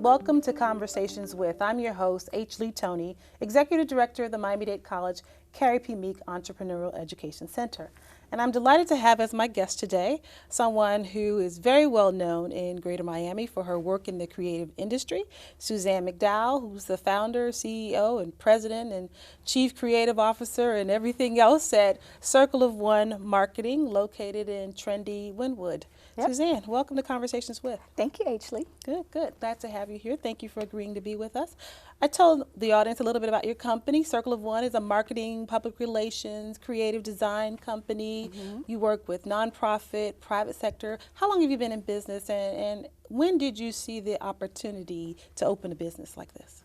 everyone. Welcome to Conversations With. I'm your host, H. Lee Tony, Executive Director of the Miami-Dade College Carrie P. Meek Entrepreneurial Education Center. And I'm delighted to have as my guest today someone who is very well known in Greater Miami for her work in the creative industry, Suzan McDowell, who's the founder, CEO, and president and chief creative officer and everything else at Circle of One Marketing, located in trendy Wynwood. Yep. Suzan, welcome to Conversations With. Thank you, H. Lee. Good. Glad to have you here. Thank you for agreeing to be with us. I told the audience a little bit about your company. Circle of One is a marketing, public relations, creative design company. Mm-hmm. You work with nonprofit, private sector. How long have you been in business, and when did you see the opportunity to open a business like this?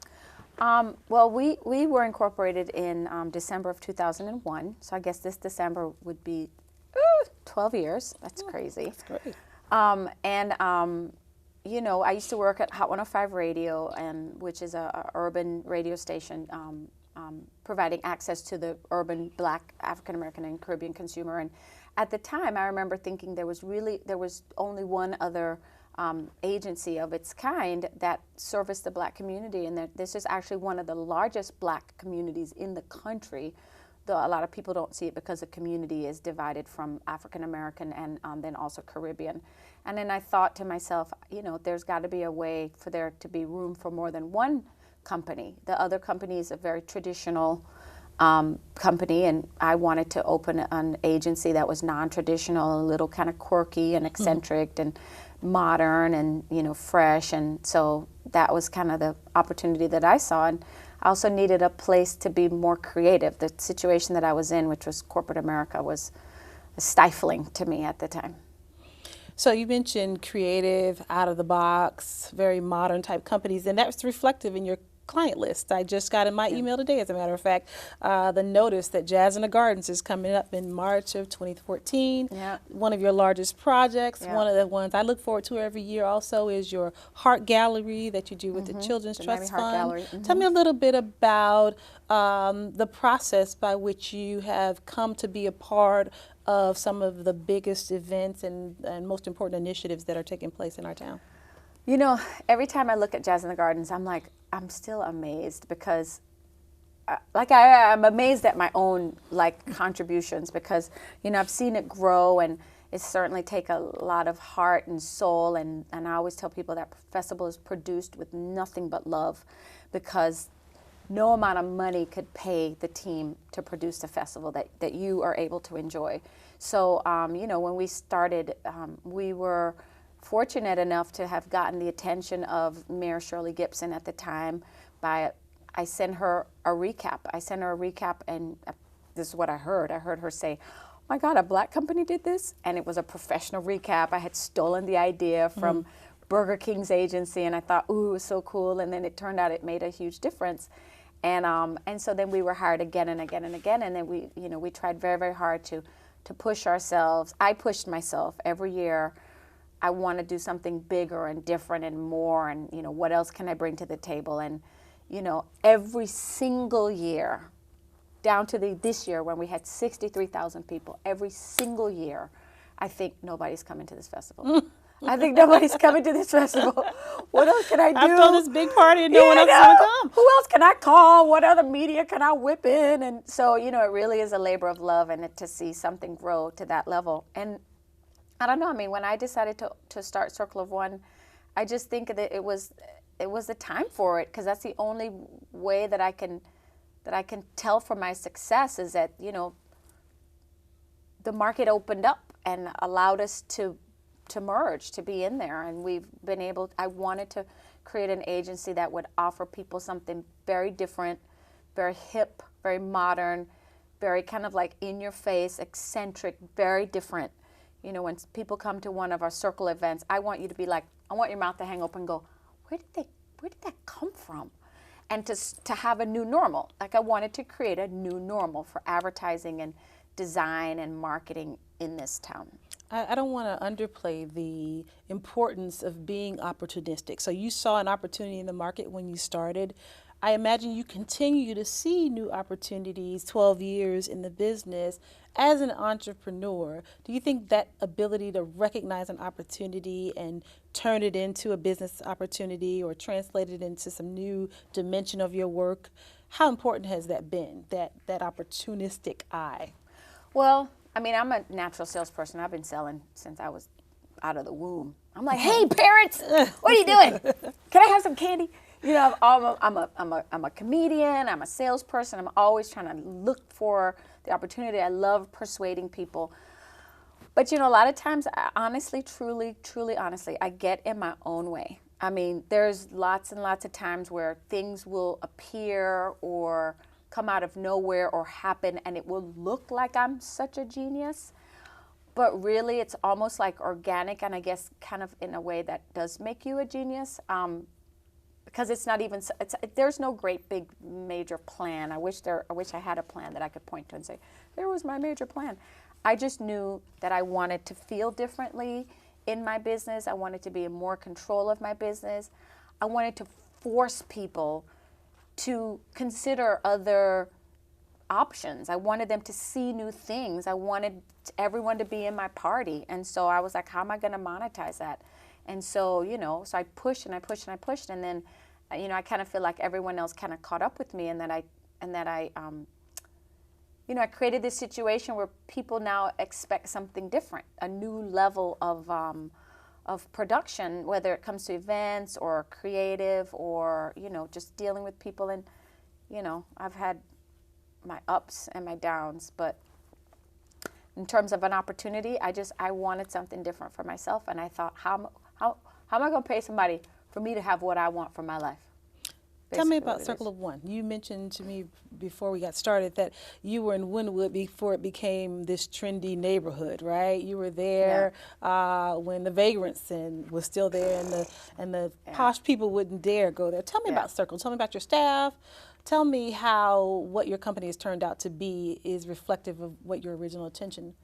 Well, we were incorporated in December of 2001, so I guess this December would be 12 years. That's crazy. That's great. You know, I used to work at Hot 105 Radio, which is a urban radio station providing access to the urban Black, African American, and Caribbean consumer. And at the time, I remember thinking there was only one other agency of its kind that serviced the Black community, and that this is actually one of the largest Black communities in the country. Though a lot of people don't see it because the community is divided from African American and then also Caribbean. And then I thought to myself, you know, there's got to be a way for there to be room for more than one company. The other company is a very traditional company, and I wanted to open an agency that was non-traditional, a little kind of quirky and eccentric and modern and, you know, fresh. And so that was kind of the opportunity that I saw. And I also needed a place to be more creative. The situation that I was in, which was corporate America, was stifling to me at the time. So you mentioned creative, out of the box, very modern type companies, and that's reflective in your client list. I just got in my email today, as a matter of fact, the notice that Jazz in the Gardens is coming up in March of 2014. Yeah. One of your largest projects, Yeah. One of the ones I look forward to every year also is your Heart Gallery that you do with the Children's Trust Miami Heart Fund. Gallery. Tell me a little bit about the process by which you have come to be a part of some of the biggest events and most important initiatives that are taking place in our town. You know, every time I look at Jazz in the Gardens, I'm still amazed because, I'm amazed at my own, contributions because, you know, I've seen it grow, and it certainly take a lot of heart and soul, and I always tell people that festival is produced with nothing but love because no amount of money could pay the team to produce the festival that you are able to enjoy. So, you know, when we started, we were fortunate enough to have gotten the attention of Mayor Shirley Gibson at the time I sent her a recap. And this is what I heard. I heard her say, "Oh my God, a Black company did this?" And it was a professional recap. I had stolen the idea from Burger King's agency, and I thought, ooh, it was so cool. And then it turned out it made a huge difference. And so then we were hired again and again and again. And then we tried very, very hard to push ourselves. I pushed myself every year. I want to do something bigger and different and more, and, you know, what else can I bring to the table? And, you know, every single year, down to this year when we had 63,000 people, every single year, I think nobody's coming to this festival. I think nobody's coming to this festival. What else can I do? I've thrown this big party and no one else is going to come. Who else can I call? What other media can I whip in? And so, you know, it really is a labor of love, and to see something grow to that level. And I don't know. I mean, when I decided to start Circle of One, I just think that it was the time for it, because that's the only way that I can tell for my success is that, you know, the market opened up and allowed us to merge, to be in there, and we've been able. I wanted to create an agency that would offer people something very different, very hip, very modern, very kind of like in your face, eccentric, very different. You know, when people come to one of our Circle events, I want you to be like, I want your mouth to hang open and go, where did that come from? And to have a new normal. Like, I wanted to create a new normal for advertising and design and marketing in this town. I don't want to underplay the importance of being opportunistic. So you saw an opportunity in the market when you started. I imagine you continue to see new opportunities 12 years in the business. As an entrepreneur, do you think that ability to recognize an opportunity and turn it into a business opportunity or translate it into some new dimension of your work, how important has that been, that opportunistic eye? Well, I mean, I'm a natural salesperson. I've been selling since I was out of the womb. I'm like, hey, parents, what are you doing? Can I have some candy? You know, I'm a comedian. I'm a salesperson. I'm always trying to look for the opportunity. I love persuading people. But, you know, a lot of times, honestly, truly, honestly, I get in my own way. I mean, there's lots and lots of times where things will appear or come out of nowhere or happen, and it will look like I'm such a genius. But really, it's almost like organic, and I guess kind of in a way that does make you a genius. Because it's not even, there's no great big major plan. I wish I had a plan that I could point to and say, there was my major plan. I just knew that I wanted to feel differently in my business. I wanted to be in more control of my business. I wanted to force people to consider other options. I wanted them to see new things. I wanted everyone to be in my party. And so I was like, how am I going to monetize that? And so, you know, so I pushed and I pushed and I pushed, and then, you know, I kind of feel like everyone else kind of caught up with me, and that I you know, I created this situation where people now expect something different, a new level of production, whether it comes to events or creative or, you know, just dealing with people. And, you know, I've had my ups and my downs, but in terms of an opportunity, I wanted something different for myself, and I thought, how am I going to pay somebody for me to have what I want for my life? Tell me about Circle of One. You mentioned to me before we got started that you were in Wynwood before it became this trendy neighborhood, right? You were there when the Vagrants was still there, and the posh people wouldn't dare go there. Tell me about Circle. Tell me about your staff. Tell me how what your company has turned out to be is reflective of what your original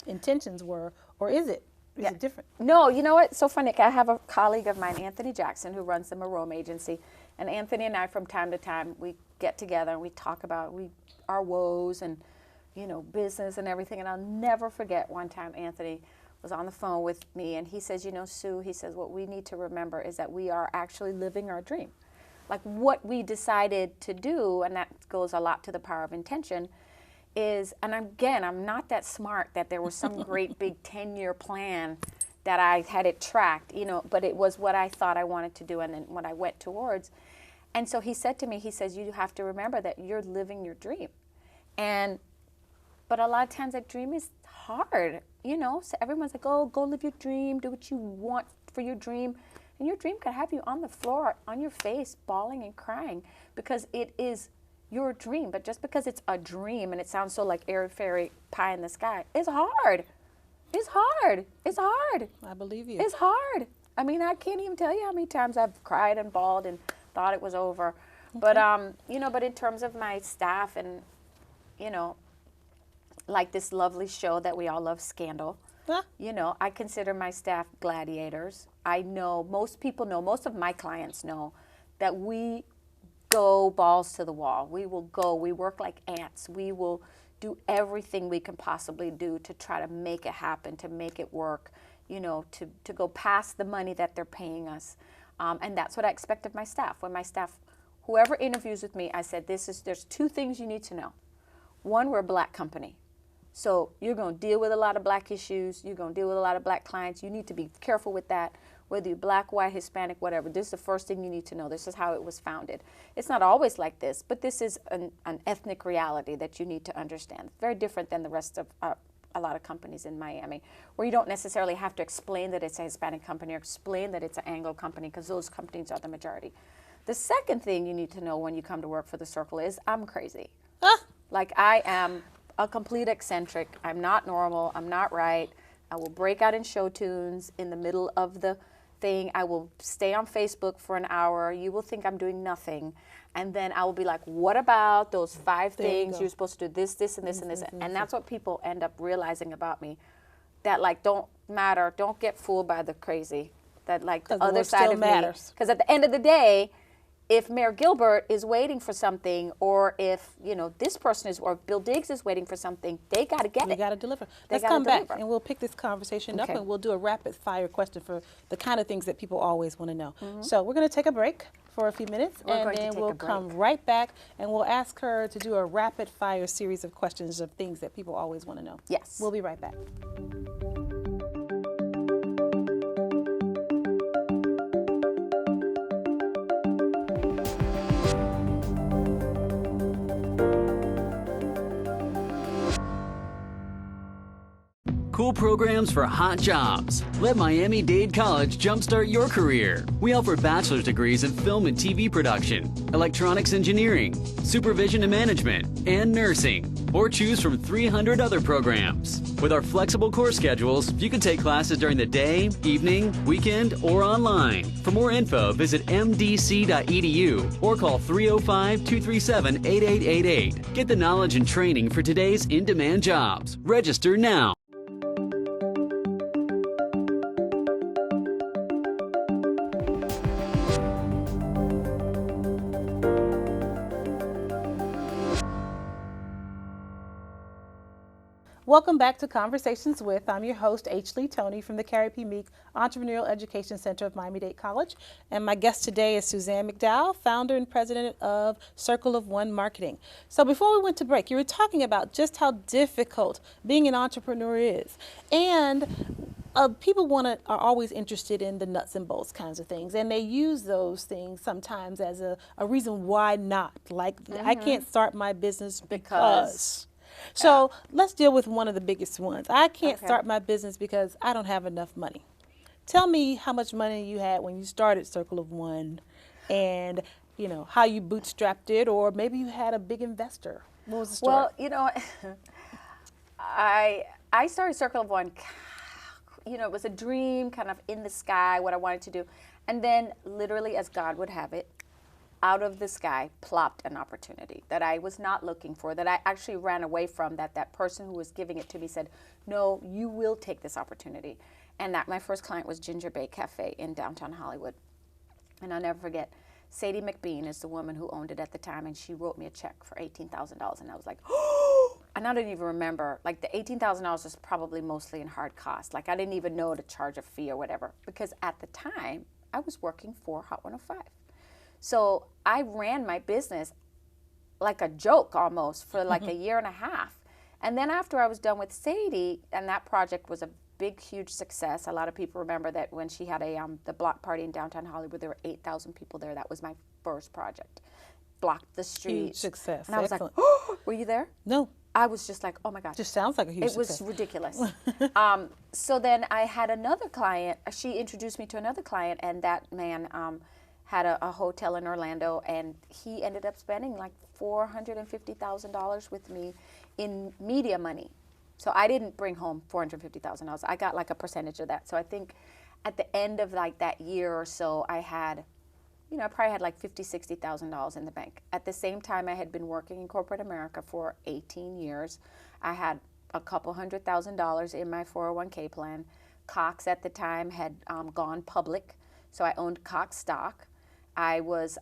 intentions were, or is it? Is it different? No, you know what? It's so funny. I have a colleague of mine, Anthony Jackson, who runs the Marome Agency. And Anthony and I, from time to time, we get together and we talk about our woes and, you know, business and everything. And I'll never forget one time Anthony was on the phone with me, and he says, you know, Sue, he says, what we need to remember is that we are actually living our dream. Like what we decided to do, and that goes a lot to the power of intention, is, and again, I'm not that smart that there was some great big 10-year plan that I had it tracked, you know, but it was what I thought I wanted to do and then what I went towards. And so he said to me, he says, you have to remember that you're living your dream. But a lot of times that dream is hard, you know, so everyone's like, oh, go live your dream, do what you want for your dream. And your dream could have you on the floor, on your face, bawling and crying, because it is your dream. But just because it's a dream and it sounds so like airy-fairy pie in the sky, it's hard. It's hard. It's hard. I believe you. It's hard. I mean, I can't even tell you how many times I've cried and bawled and thought it was over. Okay. But, you know, but in terms of my staff and, you know, like this lovely show that we all love, Scandal, you know, I consider my staff gladiators. I know, most people know, most of my clients know that we go balls to the wall. We will go. We work like ants. We will do everything we can possibly do to try to make it happen, to make it work, you know, to go past the money that they're paying us. And that's what I expect of my staff. When my staff, whoever interviews with me, I said, there's two things you need to know. One, we're a black company. So you're going to deal with a lot of black issues. You're going to deal with a lot of black clients. You need to be careful with that, whether you're black, white, Hispanic, whatever. This is the first thing you need to know. This is how it was founded. It's not always like this, but this is an ethnic reality that you need to understand. Very different than the rest of a lot of companies in Miami, where you don't necessarily have to explain that it's a Hispanic company or explain that it's an Anglo company, because those companies are the majority. The second thing you need to know when you come to work for the Circle is I'm crazy. Like I am a complete eccentric. I'm not normal. I'm not right. I will break out in show tunes in the middle of the thing. I will stay on Facebook for an hour. You will think I'm doing nothing. And then I will be like, what about those 5 things you're supposed to do, this, this, and this, and this. And that's what people end up realizing about me. That like, don't matter. Don't get fooled by the crazy. That like the other side of me. Because at the end of the day, if Mayor Gilbert is waiting for something, or if, you know, this person is, or Bill Diggs is waiting for something, they got to get We it. got to deliver. They Let's gotta come back deliver. and we'll pick this conversation up Okay. and we'll do a rapid fire question for the kind of things that people always want to know. So we're going to take a break for a few minutes We're and going to then take we'll a break. come right back and we'll ask her to do a rapid fire series of questions of things that people always want to know. Yes. We'll be right back. Cool programs for hot jobs. Let Miami-Dade College jumpstart your career. We offer bachelor's degrees in film and TV production, electronics engineering, supervision and management, and nursing. Or choose from 300 other programs. With our flexible course schedules, you can take classes during the day, evening, weekend, or online. For more info, visit MDC.edu or call 305-237-8888. Get the knowledge and training for today's in-demand jobs. Register now. Welcome back to Conversations With. I'm your host, H. Lee Tony from the Carrie P. Meek Entrepreneurial Education Center of Miami-Dade College. And my guest today is Suzan McDowell, founder and president of Circle of One Marketing. So before we went to break, you were talking about just how difficult being an entrepreneur is. And people are always interested in the nuts and bolts kinds of things, and they use those things sometimes as a reason why not. Like, I can't start my business because. So let's deal with one of the biggest ones. I can't start my business because I don't have enough money. Tell me how much money you had when you started Circle of One, and you know how you bootstrapped it, or maybe you had a big investor. What was the story? Well, you know, I started Circle of One. You know, it was a dream, kind of in the sky, what I wanted to do, and then literally, as God would have it, out of the sky plopped an opportunity that I was not looking for, that I actually ran away from, that person who was giving it to me said, no, you will take this opportunity. And that my first client was Ginger Bay Cafe in downtown Hollywood. And I'll never forget, Sadie McBean is the woman who owned it at the time, and she wrote me a check for $18,000. And I was like, oh, and I didn't even remember, like the $18,000 was probably mostly in hard cost. Like I didn't even know to charge a fee or whatever, because at the time I was working for Hot 105. So I ran my business like a joke almost for like a year and a half. And then after I was done with Sadie, and that project was a big, huge success. A lot of people remember that when she had the block party in downtown Hollywood, there were 8,000 people there. That was my first project. Blocked the streets. Huge success. And I was Excellent. like, oh, were you there? No. I was just like, oh my gosh. Just sounds like a huge It success. was ridiculous. So then I had another client. She introduced me to another client, and that man had a hotel in Orlando, and he ended up spending like $450,000 with me in media money. So I didn't bring home $450,000. I got like a percentage of that. So I think at the end of like that year or so, I had, you know, I probably had like $50,000, $60,000 in the bank. At the same time, I had been working in corporate America for 18 years. I had a couple $100,000 in my 401k plan. Cox at the time had gone public, so I owned Cox stock. I was,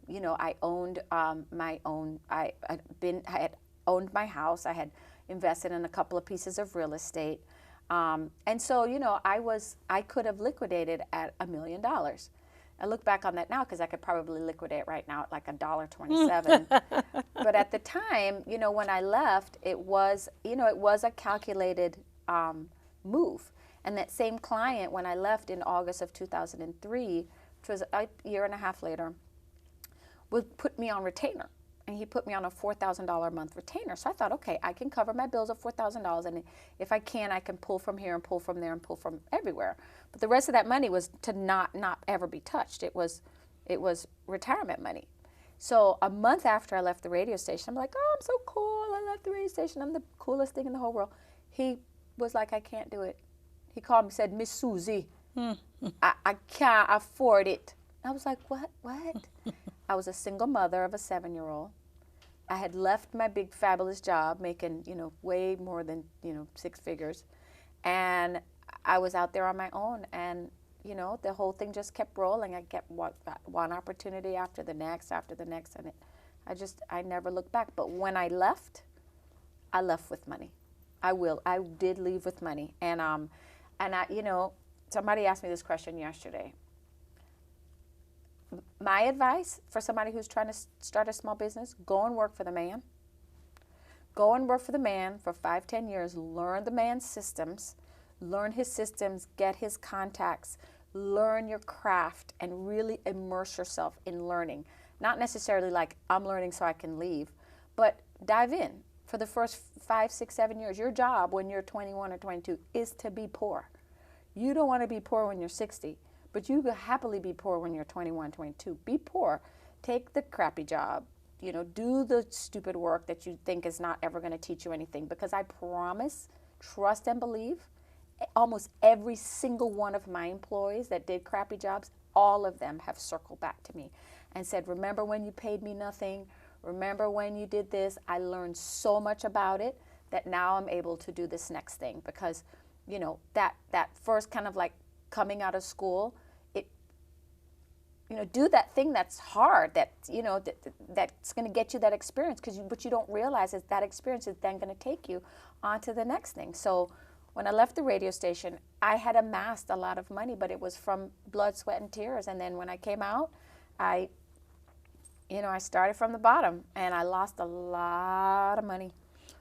you know, I owned my own. I had owned my house. I had invested in a couple of pieces of real estate, and so, you know, I could have liquidated at $1 million. I look back on that now because I could probably liquidate right now at like $1.27. But at the time, you know, when I left, it was, you know, it was a calculated move. And that same client, when I left in August of 2003, which was a year and a half later, would put me on retainer. And he put me on a $4,000 a month retainer. So I thought, okay, I can cover my bills of $4,000, and if I can, I can pull from here and pull from there and pull from everywhere. But the rest of that money was to not ever be touched. It was retirement money. So a month after I left the radio station, I'm like, oh, I'm so cool. I left the radio station. I'm the coolest thing in the whole world. He was like, I can't do it. He called me, said, Miss Susie, I can't afford it. I was like, what? I was a single mother of a 7-year-old. I had left my big fabulous job, making, you know, way more than, you know, 6 figures, and I was out there on my own. And you know, the whole thing just kept rolling. I kept one opportunity after the next, and I never looked back. But when I left with money. I did leave with money. And you know, somebody asked me this question yesterday. My advice for somebody who's trying to start a small business, go and work for the man. Go and work for the man for 5-10 years, learn the man's systems, learn his systems, get his contacts, learn your craft, and really immerse yourself in learning. Not necessarily like, I'm learning so I can leave, but dive in. For the first 5, 6, 7 years, your job when you're 21 or 22 is to be poor. You don't want to be poor when you're 60, but you could happily be poor when you're 21, 22. Be poor. Take the crappy job. You know, do the stupid work that you think is not ever going to teach you anything. Because I promise, trust and believe, almost every single one of my employees that did crappy jobs, all of them have circled back to me and said, remember when you paid me nothing? Remember when you did this? I learned so much about it that now I'm able to do this next thing. Because, you know, that first kind of like coming out of school, you know, do that thing that's hard, that, you know, that's going to get you that experience. What you don't realize is that experience is then going to take you on to the next thing. So when I left the radio station, I had amassed a lot of money, but it was from blood, sweat, and tears. And then when I came out, I started from the bottom, and I lost a lot of money.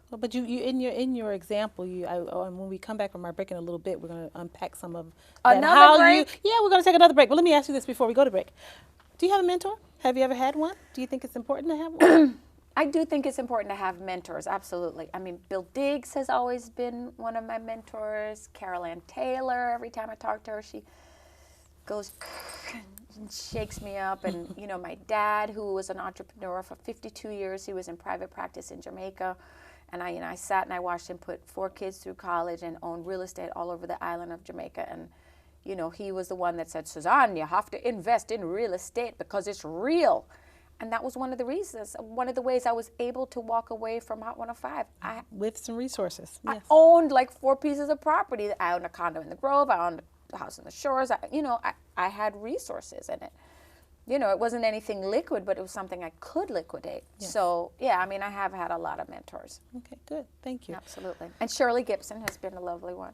Well, but you in your example, when we come back from our break in a little bit, we're going to unpack some of that. Another break? Yeah, we're going to take another break. But let me ask you this before we go to break. Do you have a mentor? Have you ever had one? Do you think it's important to have one? I do think it's important to have mentors, absolutely. I mean, Bill Diggs has always been one of my mentors. Carol Ann Taylor, every time I talk to her, she goes and shakes me up. And, you know, my dad, who was an entrepreneur for 52 years, he was in private practice in Jamaica. And I sat and I watched him put 4 kids through college and own real estate all over the island of Jamaica. And, you know, he was the one that said, Suzan, you have to invest in real estate because it's real. And that was one of the reasons, one of the ways I was able to walk away from Hot 105. With some resources. Yes. I owned like 4 pieces of property. I owned a condo in the Grove. I owned a house in the Shores. I had resources in it. You know, it wasn't anything liquid, but it was something I could liquidate. Yes. So, yeah, I mean, I have had a lot of mentors. Okay, good. Thank you. Absolutely. And Shirley Gibson has been a lovely one.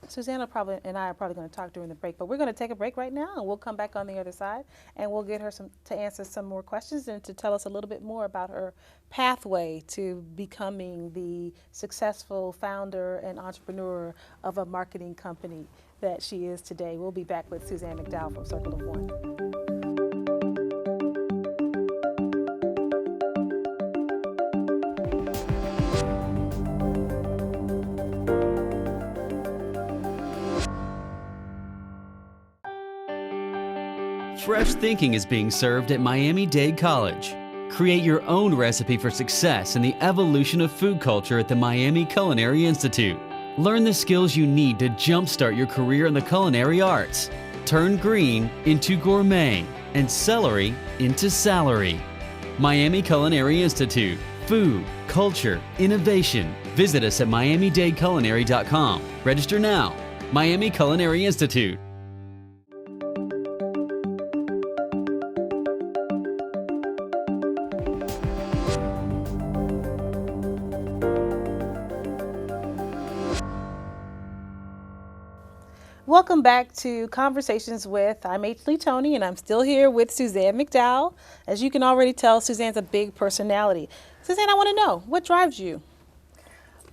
Suzanne and I are probably going to talk during the break, but we're going to take a break right now, and we'll come back on the other side, and we'll get her to answer some more questions and to tell us a little bit more about her pathway to becoming the successful founder and entrepreneur of a marketing company that she is today. We'll be back with Suzanne McDowell from Circle of One. Fresh thinking is being served at Miami-Dade College. Create your own recipe for success in the evolution of food culture at the Miami Culinary Institute. Learn the skills you need to jumpstart your career in the culinary arts. Turn green into gourmet and celery into salary. Miami Culinary Institute. Food, culture, innovation. Visit us at miamidadeculinary.com. Register now. Miami Culinary Institute. Welcome back to Conversations with, I'm H. Lee Tony, and I'm still here with Suzanne McDowell. As you can already tell, Suzanne's a big personality. Suzanne, I want to know, what drives you?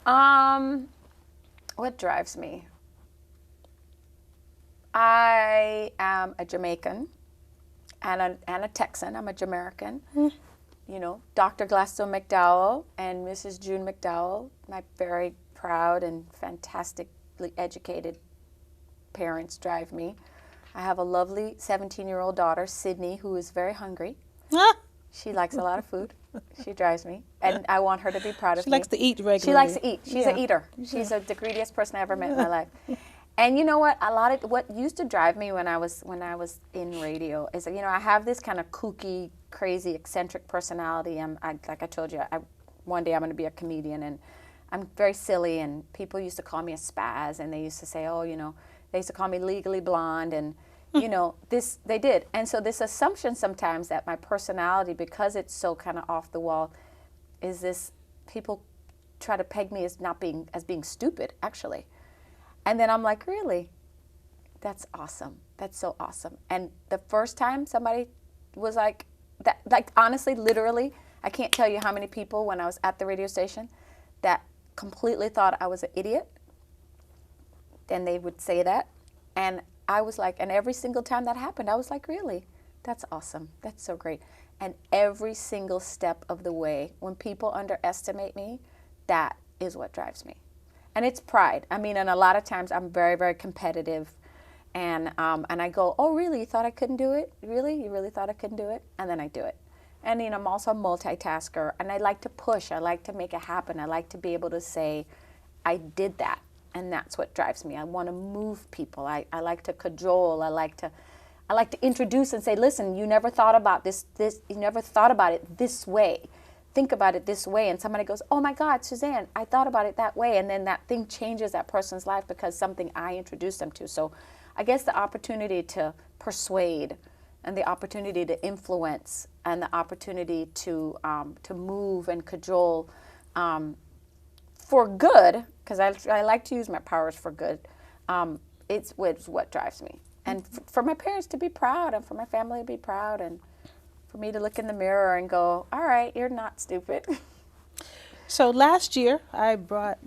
What drives me? I am a Jamaican and a Texan. I'm a Jamaican. You know, Dr. Gladstone McDowell and Mrs. June McDowell, my very proud and fantastically educated parents drive me. I have a lovely 17-year-old daughter, Sydney, who is very hungry. She likes a lot of food. She drives me, and I want her to be proud of me. She likes to eat regularly. She likes to eat. She's an eater. She's the greediest person I ever met in my life. And you know what? A lot of what used to drive me when I was in radio is, you know, I have this kind of kooky, crazy, eccentric personality. Like I told you, one day I'm going to be a comedian, and I'm very silly. And people used to call me a spaz, and they used to say, oh, you know. They used to call me Legally Blonde, and you know, this, they did. And so this assumption sometimes that my personality, because it's so kind of off the wall, is this, people try to peg me as not being, as being stupid, actually. And then I'm like, really? That's awesome. That's so awesome. And the first time somebody was like, that, like honestly, literally, I can't tell you how many people when I was at the radio station that completely thought I was an idiot. Then they would say that. And I was like, and every single time that happened, I was like, really? That's awesome. That's so great. And every single step of the way, when people underestimate me, that is what drives me. And it's pride. I mean, and a lot of times I'm very, very competitive. And I go, oh, really? You thought I couldn't do it? Really? You really thought I couldn't do it? And then I do it. And, you know, I'm also a multitasker. And I like to push. I like to make it happen. I like to be able to say, I did that. And that's what drives me. I want to move people. I like to cajole. I like to introduce and say, listen, you never thought about this, you never thought about it this way. Think about it this way. And somebody goes, oh my God, Suzanne, I thought about it that way. And then that thing changes that person's life because something I introduced them to. So I guess the opportunity to persuade and the opportunity to influence and the opportunity to move and cajole for good, because I like to use my powers for good, it's what drives me. And for my parents to be proud and for my family to be proud and for me to look in the mirror and go, all right, you're not stupid. So last year, I brought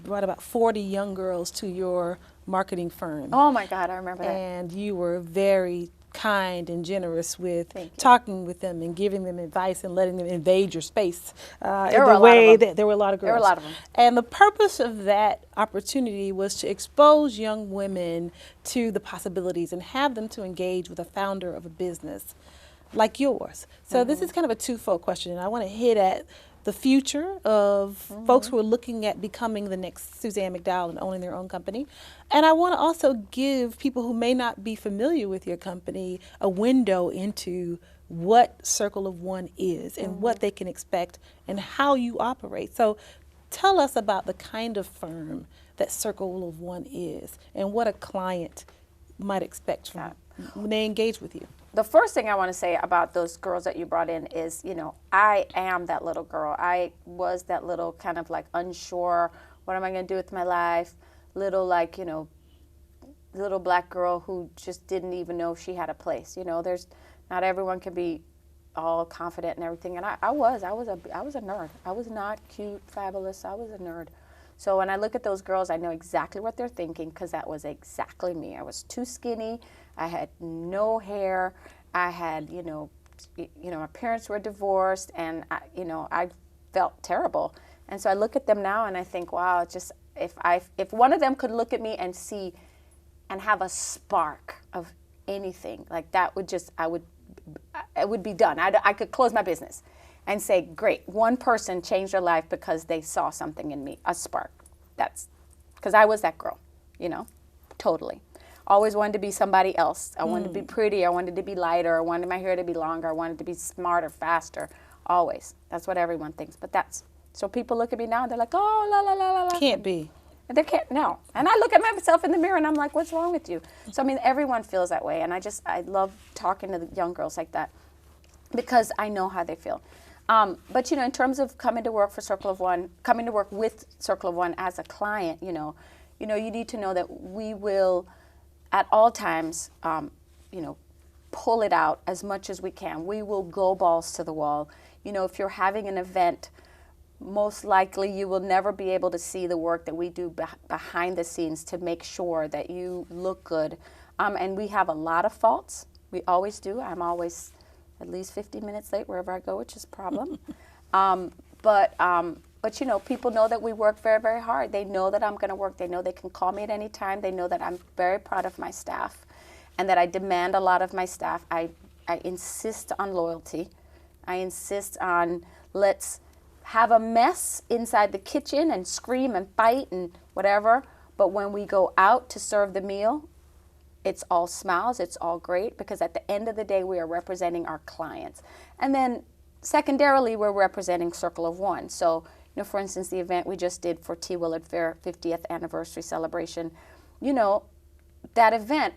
about 40 young girls to your marketing firm. Oh my God, I remember that. And you were very kind and generous with Thank you. talking with them and giving them advice and letting them invade your space. There were a lot of them. There were a lot of girls. There were a lot of them. And the purpose of that opportunity was to expose young women to the possibilities and have them to engage with a founder of a business like yours. So this is kind of a twofold question, and I want to hit at the future of folks who are looking at becoming the next Suzanne McDowell and owning their own company. And I want to also give people who may not be familiar with your company a window into what Circle of One is and what they can expect and how you operate. So tell us about the kind of firm that Circle of One is and what a client might expect from when they engage with you. The first thing I want to say about those girls that you brought in is, you know, I am that little girl. I was that little kind of like unsure, what am I going to do with my life? Little like, you know, little black girl who just didn't even know she had a place. You know, there's not everyone can be all confident and everything. And I was a nerd. I was not cute, fabulous. I was a nerd. So when I look at those girls, I know exactly what they're thinking because that was exactly me. I was too skinny. I had no hair. I had, you know, my parents were divorced, and I felt terrible. And so I look at them now, and I think, wow, just if one of them could look at me and see, and have a spark of anything, like that would just, it would be done. I could close my business, and say, great, one person changed their life because they saw something in me, a spark. That's because I was that girl, you know, totally. Always wanted to be somebody else. I wanted to be pretty. I wanted to be lighter. I wanted my hair to be longer. I wanted to be smarter, faster. Always. That's what everyone thinks. But that's, so people look at me now and they're like, oh, la, la, la, la, la. Can't be. They can't, no. And I look at myself in the mirror and I'm like, what's wrong with you? So, I mean, everyone feels that way. And I love talking to the young girls like that because I know how they feel. But, you know, in terms of coming to work for Circle of One, coming to work with Circle of One as a client, you know, you need to know that we will, at all times, you know, pull it out as much as we can. We will go balls to the wall. You know, if you're having an event, most likely you will never be able to see the work that we do behind the scenes to make sure that you look good. And we have a lot of faults. We always do. I'm always at least 50 minutes late wherever I go, which is a problem. But, you know, people know that we work very, very hard. They know that I'm going to work. They know they can call me at any time. They know that I'm very proud of my staff and that I demand a lot of my staff. I insist on loyalty. I insist on let's have a mess inside the kitchen and scream and fight and whatever. But when we go out to serve the meal, it's all smiles. It's all great because at the end of the day, we are representing our clients. And then secondarily, we're representing Circle of One. So, you know, for instance, the event we just did for T. Willard Fair 50th anniversary celebration, you know, that event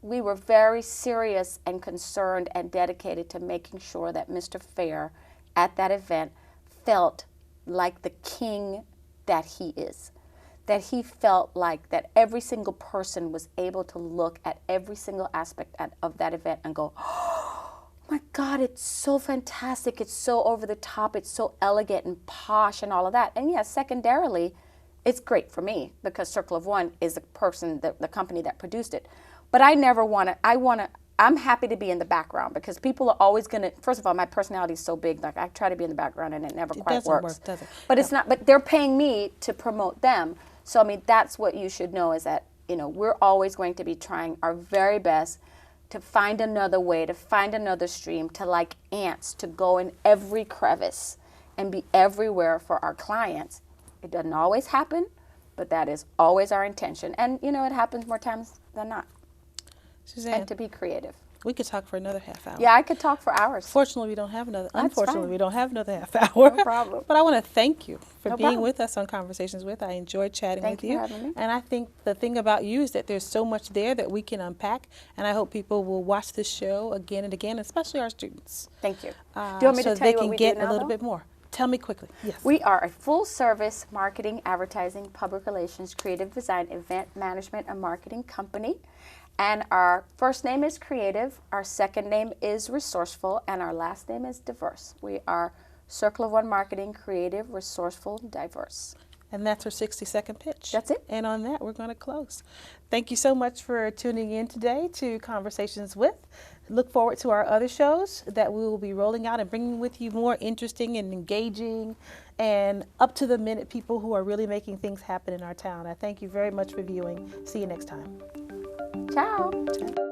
we were very serious and concerned and dedicated to making sure that Mr. Fair at that event felt like the king that he is. That he felt like that every single person was able to look at every single aspect of that event and go, oh my God, it's so fantastic, it's so over the top, it's so elegant and posh and all of that. And yes, secondarily, it's great for me because Circle of One is the person, the company that produced it. But I never want to, I'm happy to be in the background because people are always going to, first of all, my personality is so big, like I try to be in the background and it never quite works. Does it? But it's not, but they're paying me to promote them. So, I mean, that's what you should know is that, you know, we're always going to be trying our very best to find another way, to find another stream, to like ants, to go in every crevice and be everywhere for our clients. It doesn't always happen, but that is always our intention. And, you know, it happens more times than not. Suzan, And to be creative. we could talk for another half hour. Yeah, I could talk for hours. Fortunately, we don't have another. That's Unfortunately, fine. we don't have another half hour. No problem. But I want to thank you for No being problem. with us on Conversations With. I enjoyed chatting Thank with you you. for having me. And I think the thing about you is that there's so much there that we can unpack. And I hope people will watch this show again and again, especially our students. Thank you. Do you want me so to tell they you what can we get do now, a little though? bit more. Tell me quickly. Yes. We are a full-service marketing, advertising, public relations, creative design, event management, and marketing company. And our first name is creative, our second name is resourceful, and our last name is diverse. We are Circle of One Marketing, creative, resourceful, diverse. And that's our 60-second pitch. That's it. And on that, we're going to close. Thank you so much for tuning in today to Conversations With. Look forward to our other shows that we will be rolling out and bringing with you more interesting and engaging and up-to-the-minute people who are really making things happen in our town. I thank you very much for viewing. See you next time. Ciao. Ciao.